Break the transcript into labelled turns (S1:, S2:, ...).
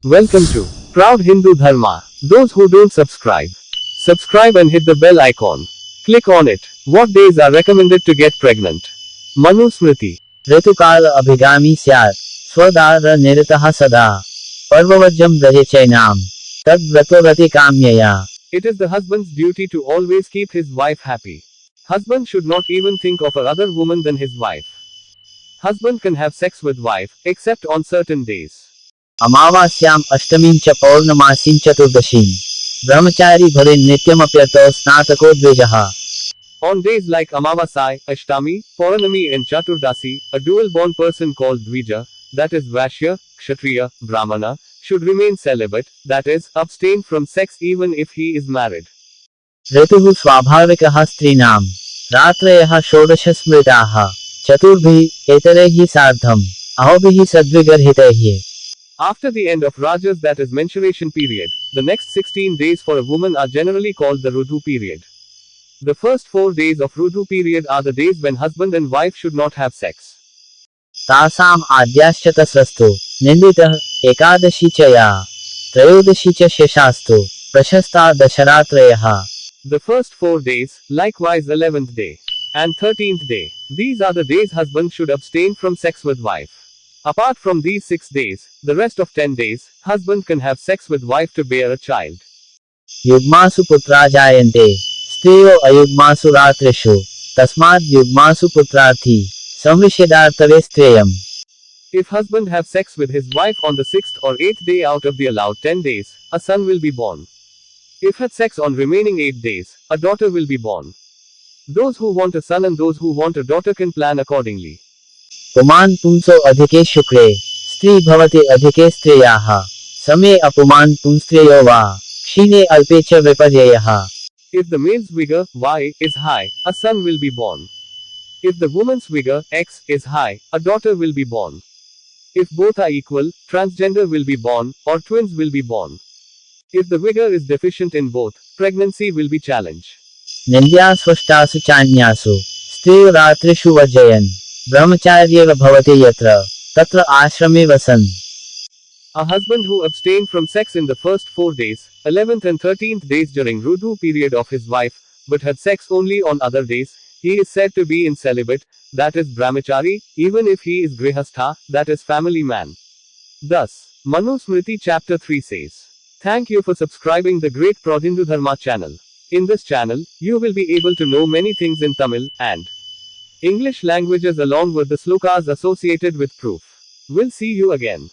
S1: Welcome to Proud Hindu Dharma. Those who don't subscribe, subscribe and hit the bell icon. Click on it. What days are recommended to get pregnant? Manusmriti.
S2: ऋतुकाल अभिगामी स्यात् स्वदार निरतः सदा पर्ववर्जम ब्रजे चैनाम तद व्रतोरति काम्यया.
S1: It is the husband's duty to always keep his wife happy. Husband should not even think of another woman than his wife. Husband can have sex with wife, except on certain days.
S2: अमावास्याम अष्टमीं च पौर्णमासीं चतुर्दशीं ब्रह्मचारी भरे नित्यमप्यतो स्नातको द्विजः.
S1: On days like Amavasai, Ashtami, Pauranami and Chaturdasi, a dual-born person called Dvija, that is Vashya, Kshatriya, Brahmana, should remain celibate, that is, abstain from sex even if he is married.
S2: ऋतुः स्वाभाविकः स्त्रीणां रात्रयः षोडश स्मृताः चतुर्भिः एतरैः सार्धम् अहोभिः सद्विगर्हितैः.
S1: After the end of Rajas, that is menstruation period, the next 16 days for a woman are generally called the Rudhu period. The first 4 days of Rudhu period are the days when husband and wife should not have sex.
S2: तासाम् आद्याश्च तस्रस्तु निन्दितः एकादशी च या त्रयोदशी च शेषास्तु प्रशस्ता दशरात्रयः.
S1: The first 4 days, likewise 11th day and 13th day, these are the days husband should abstain from sex with wife. Apart from these 6 days, the rest of 10 days, husband can have sex with wife to bear a child.
S2: युग्मासु पुत्रा जायन्ते स्त्रियो अयुग्मासु रात्रिषु तस्माद् युग्मासु पुत्रार्थी संविषेदार्तवे स्त्रेयम्.
S1: If husband have sex with his wife on the 6th or 8th day out of the allowed 10 days, a son will be born. If had sex on remaining 8 days, a daughter will be born. Those who want a son and those who want a daughter can plan accordingly.
S2: पुमान् पुंसो अधिके शुक्रे स्त्री भवति अधिके स्त्रियाः समे अपुमान् पुंस्त्रियो वा क्षीणे अल्पे च विपर्ययः.
S1: If the male's vigor, Y, is high, a son will be born. If the woman's vigor, X, is high, a daughter will be born. If both are equal, transgender will be born, or twins will be born. If the vigor is deficient in both, pregnancy will be challenged.
S2: निन्द्यास्वष्टासु चान्यासु स्त्रियो रात्रिषु वर्जयन् ब्रह्मचार्येव भवति यत्र तत्र आश्रमे वसन्.
S1: A husband who abstained from sex in the first 4 days, 11th and 13th days during Rudhu period of his wife, but had sex only on other days, he is said to be in celibate, that is brahmachari, even if he is grihastha, that is family man. Thus, Manusmriti chapter 3 says, "Thank you for subscribing the great Pradhindu Dharma channel. In this channel, you will be able to know many things in Tamil and English languages along with the slokas associated with proof. We'll see you again."